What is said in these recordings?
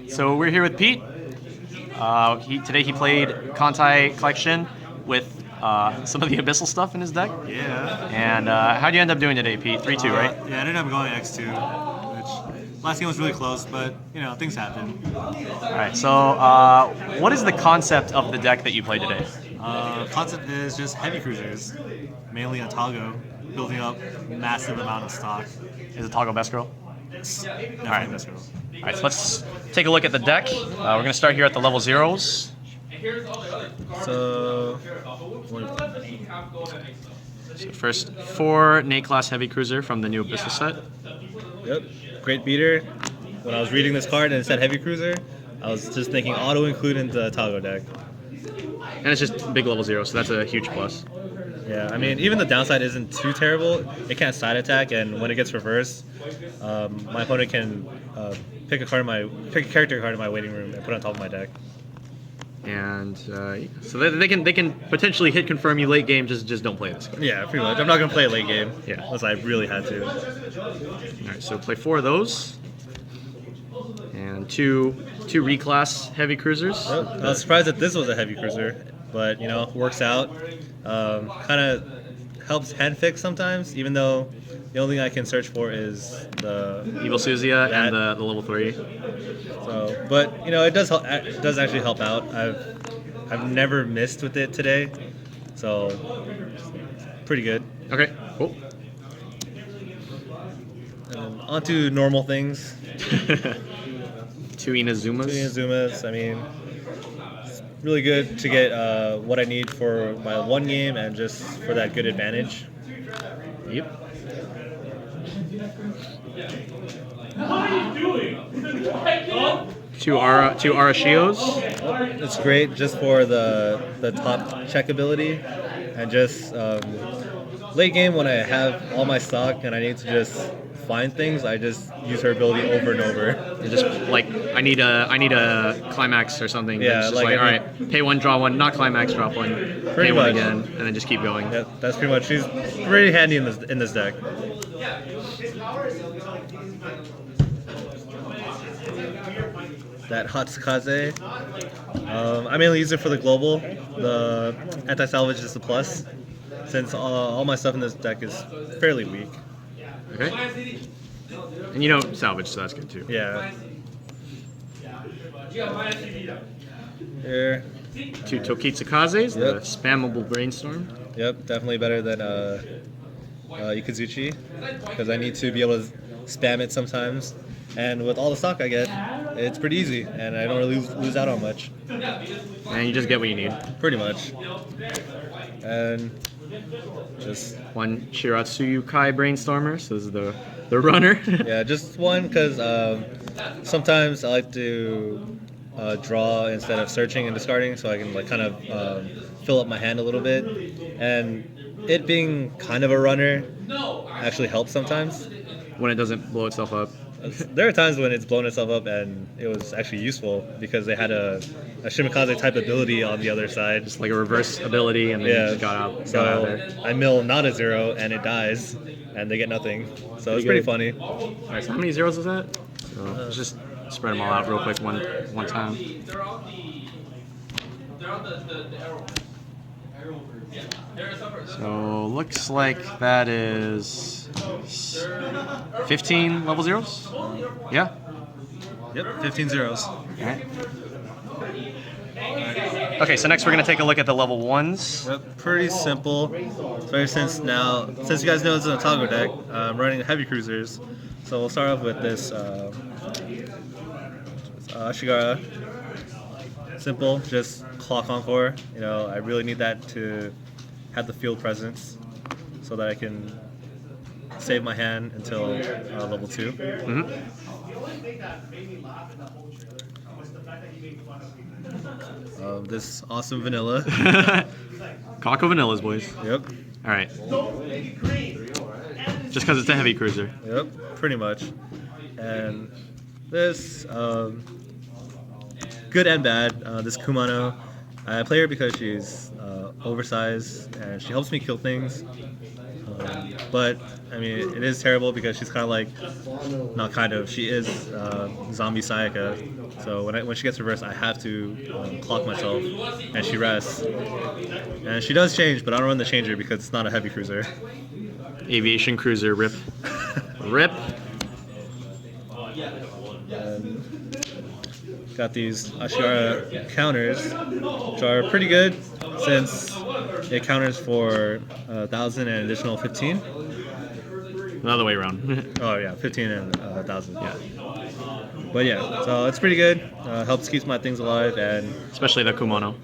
So we're here with Pete. Today he played Kantai Collection with some of the Abyssal stuff in his deck. Yeah. And how'd you end up doing today, Pete? 3-2, right? Yeah, I ended up going X2, which last game was really close, but you know, things happen. Alright, so what is the concept of the deck that you played today? Concept is just heavy cruisers, mainly Atago, building up massive amount of stock. Is it Toggle Best Girl? Definitely best girl. Alright, so let's take a look at the deck. We're going to start here at the level 0s. So First, 4 Nate class heavy cruiser from the new Abyssal set. yep, great beater. When I was reading this card and it said heavy cruiser, I was just thinking auto include into the Atago deck. And it's just big level 0, so that's a huge plus. Yeah, I mean, even the downside isn't too terrible. It can't side attack, and when it gets reversed, my opponent can pick a character card in my waiting room and put it on top of my deck. And so they can potentially hit confirm you late game. Just don't play this card. Yeah, pretty much. I'm not gonna play it late game. Yeah. Unless I really had to. All right, so play 4 of those, and two reclass heavy cruisers. Yep. I was surprised that this was a heavy cruiser, but you know, works out. Kind of helps hand fix sometimes, even though the only thing I can search for is the Evil Suzia and the level 3. So, but you know, it does actually help out. I've never missed with it today, so pretty good. Okay, cool. On to normal things. 2 Inazumas. Zumas. I mean, it's really good to get what I need for my one game and just for that good advantage. Yep. What are you doing? Two Arashios. It's great just for the top check ability, and just late game when I have all my stock and I need to just find things, I just use her ability over and over. And just like I need a climax or something. Yeah, it's just like, all right, pay 1, draw 1, not climax, drop 1, pay 1 much. again, and then just keep going. Yeah, that's pretty much. She's pretty handy in this deck. That Hatsukaze. I mainly use it for the global. The anti-salvage is a plus, since all my stuff in this deck is fairly weak. Okay. And you don't salvage, so that's good too. Yeah. Here. 2 Tokitsukazes, the Yep. spammable brainstorm. Yep, definitely better than Ikuzuchi, because I need to be able to spam it sometimes. And with all the stock I get, it's pretty easy, and I don't really lose out on much. And you just get what you need. Pretty much. And just 1 Shiratsuyu Kai brainstormer, so this is the runner. yeah, just one, because sometimes I like to draw instead of searching and discarding, so I can like kind of fill up my hand a little bit. And it being kind of a runner actually helps sometimes. When it doesn't blow itself up. There are times when it's blown itself up and it was actually useful because they had a Shimikaze type ability on the other side. Just like a reverse ability, and then you just got out So there. I mill not a 0 and it dies, and they get nothing. So it's pretty funny. Alright, so how many zeros was that? So let's just spread them all out real quick one time. So looks like that is 15 level 0s? Yeah? Yep, 15 zeros. Alright. Okay, so next we're going to take a look at the level 1s. Yep, pretty simple. Especially since you guys know it's an Atago deck, I'm running heavy cruisers. So we'll start off with this Ashigara. Simple, just clock encore. You know, I really need that to have the field presence so that I can save my hand until level 2. This awesome vanilla. Kako Vanillas, boys. Yep. Alright. Just because it's a heavy cruiser. Yep, pretty much. And this, good and bad. This Kumano, I play her because she's oversized and she helps me kill things. But I mean, it is terrible because she's kind of like, not kind of, she is zombie Sayaka. So when she gets reversed, I have to clock myself, and she rests. And she does change, but I don't run the changer because it's not a heavy cruiser. Aviation cruiser, rip. Rip. Got these Ashiara counters, which are pretty good since it counters for 1,000 and additional 15. Another way around. Oh yeah, 15 and 1,000. Yeah. But yeah, so it's pretty good. Helps keep my things alive, and Especially the Kumono.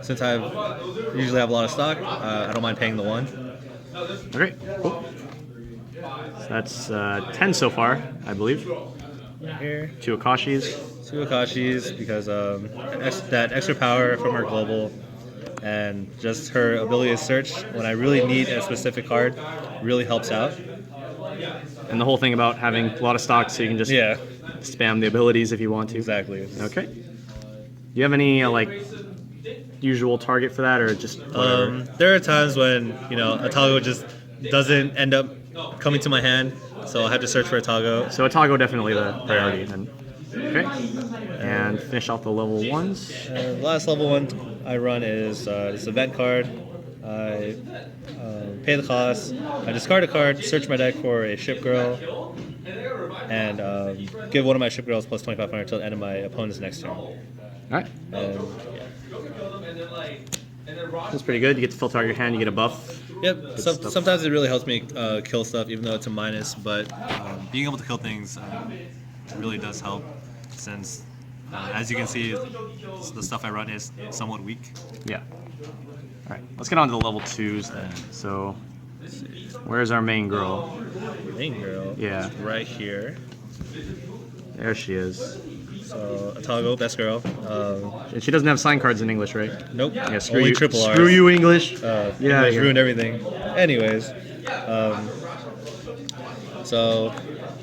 since I usually have a lot of stock, I don't mind paying the 1. Okay, cool. So that's 10 so far, I believe. Here, 2 Akashis. 2 Akashis because that extra power from her global, and just her ability to search when I really need a specific card really helps out. And the whole thing about having a lot of stock so you can just Yeah, spam the abilities if you want to. exactly. Okay. Do you have any like usual target for that, or just whatever? There are times when Atago just doesn't end up coming to my hand, so I have to search for Atago. So Atago definitely the priority then. Okay. And finish off the level 1s. The last level 1 I run is this event card. I pay the cost. I discard a card, search my deck for a ship girl, and give one of my ship girls plus 2,500 until the end of my opponent's next turn. Alright. Yeah. That's pretty good. You get to filter out your hand, you get a buff. Yep. Sometimes it really helps me kill stuff, even though it's a minus. But being able to kill things really does help, since as you can see, the stuff I run is somewhat weak. Yeah. Alright, let's get on to the level 2s then. So, where's our main girl? Main girl. Yeah. Right here. There she is. So Atago, best girl. And she doesn't have sign cards in English, right? Nope. Yeah, screw Only you. triple R's. Screw you, English. Yeah, English ruined everything. Anyways, so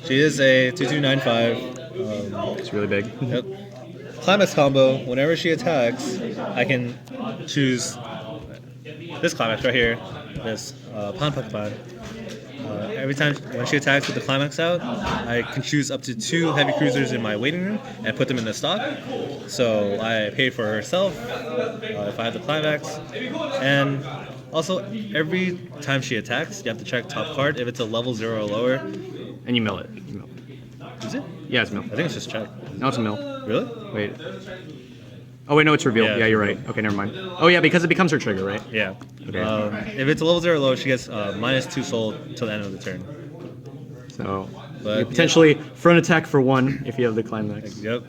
she is a 2295. It's really big. Yep. Climax Combo. Whenever she attacks, I can choose this Climax right here. This Pan Pak Pan. Every time when she attacks with the Climax out, I can choose up to 2 heavy cruisers in my waiting room and put them in the stock. So I paid for herself if I have the Climax. And also, every time she attacks, you have to check top card. If it's a level 0 or lower, And you mill it. You mill it. is it? Yeah, it's mill. I think it's just check. No, it's a mill. Really? Wait. Oh wait, no, it's revealed. Yeah, Yeah, it's you're right. Okay, never mind. Oh yeah, because it becomes her trigger, right? Yeah. Okay. If it's a level 0 or low, she gets -2 soul till the end of the turn. So But, you potentially front attack for 1 if you have the climax. Yep.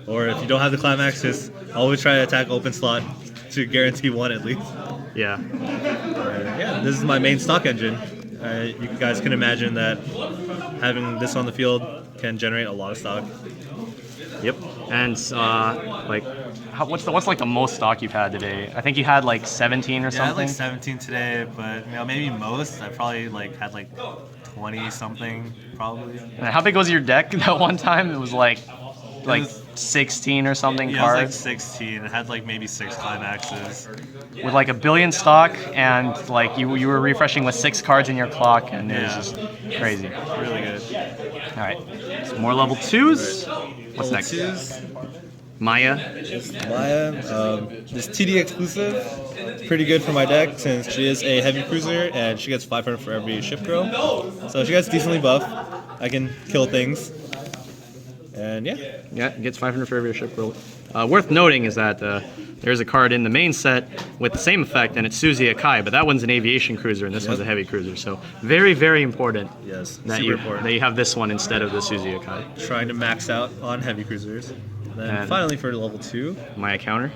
Or if you don't have the Climax, just always try to attack open slot to guarantee 1 at least. Yeah. Yeah, this is my main stock engine. You guys can imagine that having this on the field can generate a lot of stock. Yep. And like, what's like the most stock you've had today? I think you had like 17 or Yeah, I had something. like 17 today, but maybe most. I probably had like 20 something probably. And how big was your deck that one time? It was like was- 16 or something Yeah, it was like cards 16. It had like maybe 6 climaxes. with like 1 billion stock, and like you were refreshing with 6 cards in your clock, and it was Yeah. just crazy. Really good. All right, so more level 2s. What's next? Twos. Maya. Maya, this TD exclusive, pretty good for my deck since she is a heavy cruiser and she gets 500 for every ship girl. So she gets decently buffed. I can kill things. And yeah. Yeah, it gets 500 for every ship roll. Worth noting is that there's a card in the main set with the same effect, and it's Suzy Akai, but that one's an aviation cruiser and this one's a heavy cruiser. So very, very important Yes, that super important. that you have this one instead of the Suzy Akai. Trying to max out on heavy cruisers. Then And- finally for level 2, Maya counter.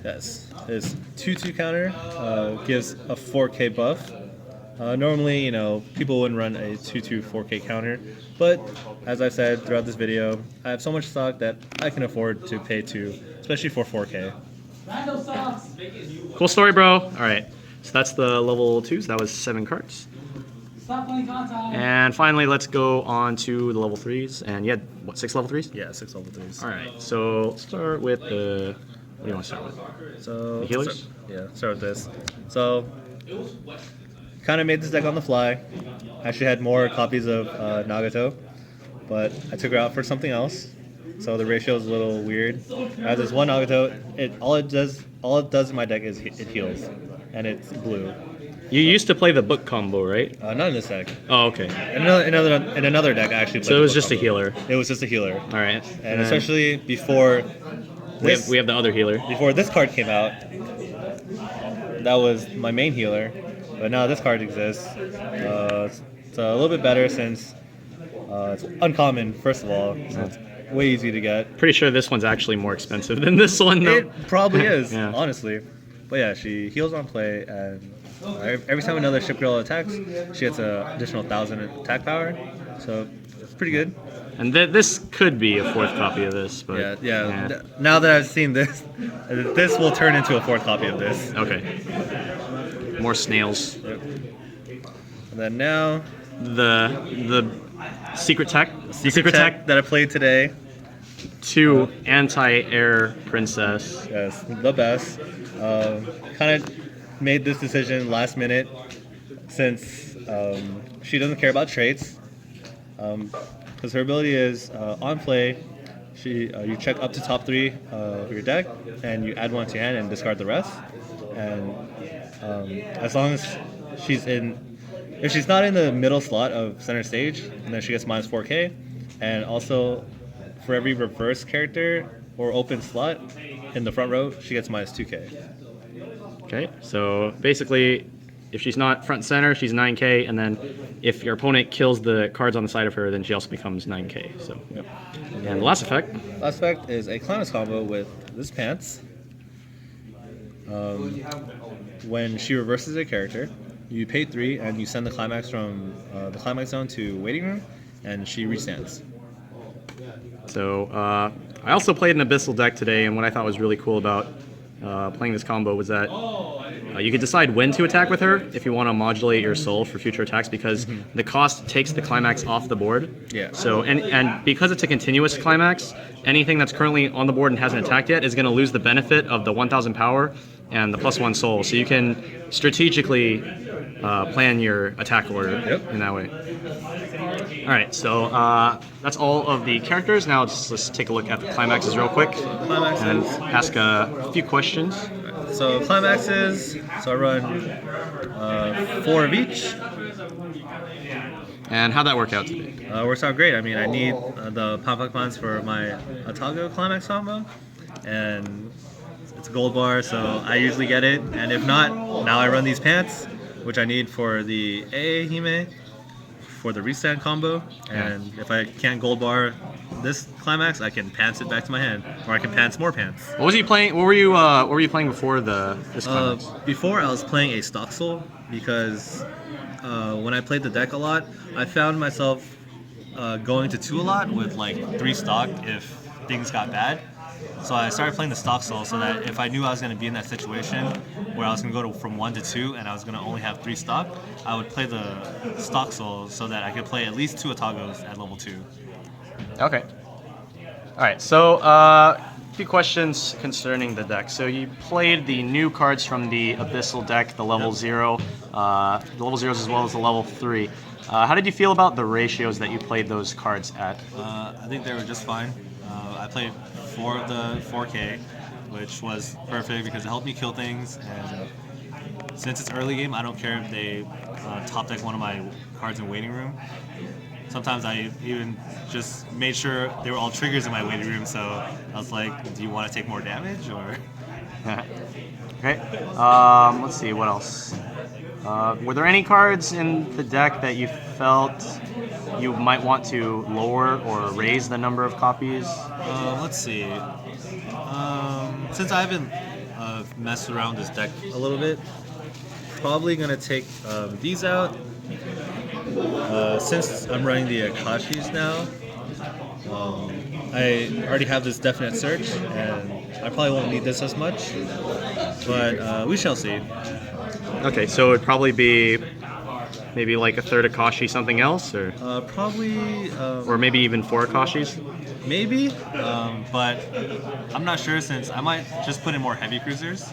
yes, this 2/2 counter gives a 4K buff. Normally, people wouldn't run a 2/2 4K counter, but as I said throughout this video, I have so much stock that I can afford to pay 2, especially for 4K. Cool story, bro. All right, so that's the level 2s. That was 7 cards. Stop playing contact. And finally, let's go on to the level 3s. And you had, what, 6 level 3s? Yeah, 6 level 3s. All right, so let's start with the, what do you want to start with? So The healers? start with this. So kind of made this deck on the fly. I actually had more copies of Nagato, but I took her out for something else. So the ratio is a little weird. I have this one Nagato. All it does in my deck is it heals, and it's blue. You used to play the book combo, right? Not in this deck. Oh, okay. In another deck, I actually played. So it was the book just a combo. healer. It was just a healer. All right. And especially before we have the other healer. before this card came out, that was my main healer. But now this card exists. It's a little bit better since it's uncommon, first of all. So it's way easy to get. Pretty sure this one's actually more expensive than this one, though. It probably is, Yeah. honestly. But yeah, she heals on play, and every time another ship girl attacks, she gets an additional 1,000 attack power. So it's pretty good. And this could be a fourth copy of this, but Yeah. Now that I've seen this, this will turn into a fourth copy of this. Okay. More snails. And then now, The secret tech. secret tech that I played today. 2 anti-air princess. Yes, the best. Kind of made this decision last minute since she doesn't care about traits. Because her ability is on play, you check up to top 3 of your deck, and you add 1 to your hand and discard the rest. And as long as if she's not in the middle slot of center stage, then she gets minus 4k. And also, for every reverse character or open slot in the front row, she gets minus 2k. Okay, so basically, if she's not front and center, she's 9k, and then if your opponent kills the cards on the side of her, then she also becomes 9k. So, Yep. and the last effect. Last effect is a Climax Combo with this pants. When she reverses a character, you pay 3 and you send the Climax from the Climax zone to waiting room, and she restands. So I also played an Abyssal deck today, and what I thought was really cool about playing this combo was that you could decide when to attack with her if you want to modulate your soul for future attacks, because the cost takes the Climax off the board. Yeah. So and because it's a continuous Climax, anything that's currently on the board and hasn't attacked yet is going to lose the benefit of the 1,000 power and the +1 soul. So you can strategically plan your attack order in that way. All right, so that's all of the characters. Now let's take a look at the climaxes real quick and ask a few questions. So Climaxes, so I run 4 of each. And how'd that work out today? Works out great. I mean, I need the Pan Pak Pans for my Atago Climax combo, and it's a gold bar, so I usually get it. And if not, now I run these pants, which I need for the AA Hime, for the restand combo. And if I can't gold bar this Climax, I can pants it back to my hand, or I can pants more pants. What was he playing? What were you playing before this climax? Before I was playing a stock soul, because when I played the deck a lot, I found myself going to 2 a lot with like 3 stock if things got bad. So I started playing the stock soul so that if I knew I was going to be in that situation where I was going to go from 1 to 2 and I was going to only have 3 stock, I would play the stock soul so that I could play at least 2 Atagos at level 2. Okay. All right. So a few questions concerning the deck. So you played the new cards from the Abyssal deck, the level 0, the level 0s as well as the level 3. How did you feel about the ratios that you played those cards at? I think they were just fine. I played 4 of the 4K, which was perfect because it helped me kill things. And since it's early game, I don't care if they top deck one of my cards in waiting room. Sometimes I even just made sure they were all triggers in my waiting room, so I was like, do you want to take more damage, or? Okay. Let's see, what else? Were there any cards in the deck that you felt you might want to lower or raise the number of copies? Let's see. Since I haven't messed around this deck a little bit, probably gonna take these out. Since I'm running the Akashis now, I already have this definite search, and I probably won't need this as much, but we shall see. Okay, so it'd probably be maybe like a third Akashi something else, or Probably. or maybe even 4 Akashis? Maybe, but I'm not sure since I might just put in more heavy cruisers.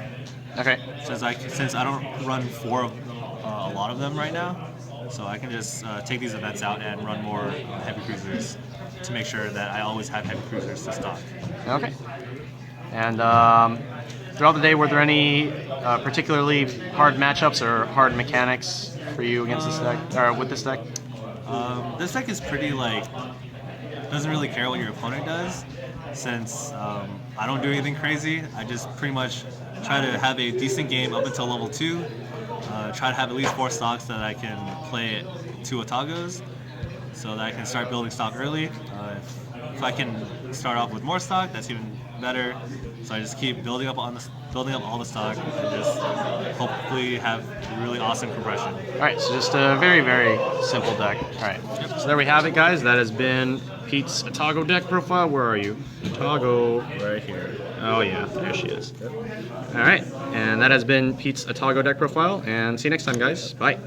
Okay. Since I don't run 4 a lot of them right now, so I can just take these events out and run more heavy cruisers to make sure that I always have heavy cruisers to stock. Okay. And throughout the day, were there any particularly hard matchups or hard mechanics for you against this deck, or with this deck? This deck is pretty doesn't really care what your opponent does, since I don't do anything crazy. I just pretty much try to have a decent game up until level 2. Try to have at least 4 stocks that I can play 2 Atagos, so that I can start building stock early. If I can start off with more stock, that's even better. So I just keep building up all the stock and just hopefully have really awesome compression. All right, so just a very, very simple deck. All right, so there we have it, guys. That has been Pete's Atago deck profile. Where are you? Atago. Right here. Oh yeah, there she is. All right, and that has been Pete's Atago deck profile. And see you next time, guys. Bye.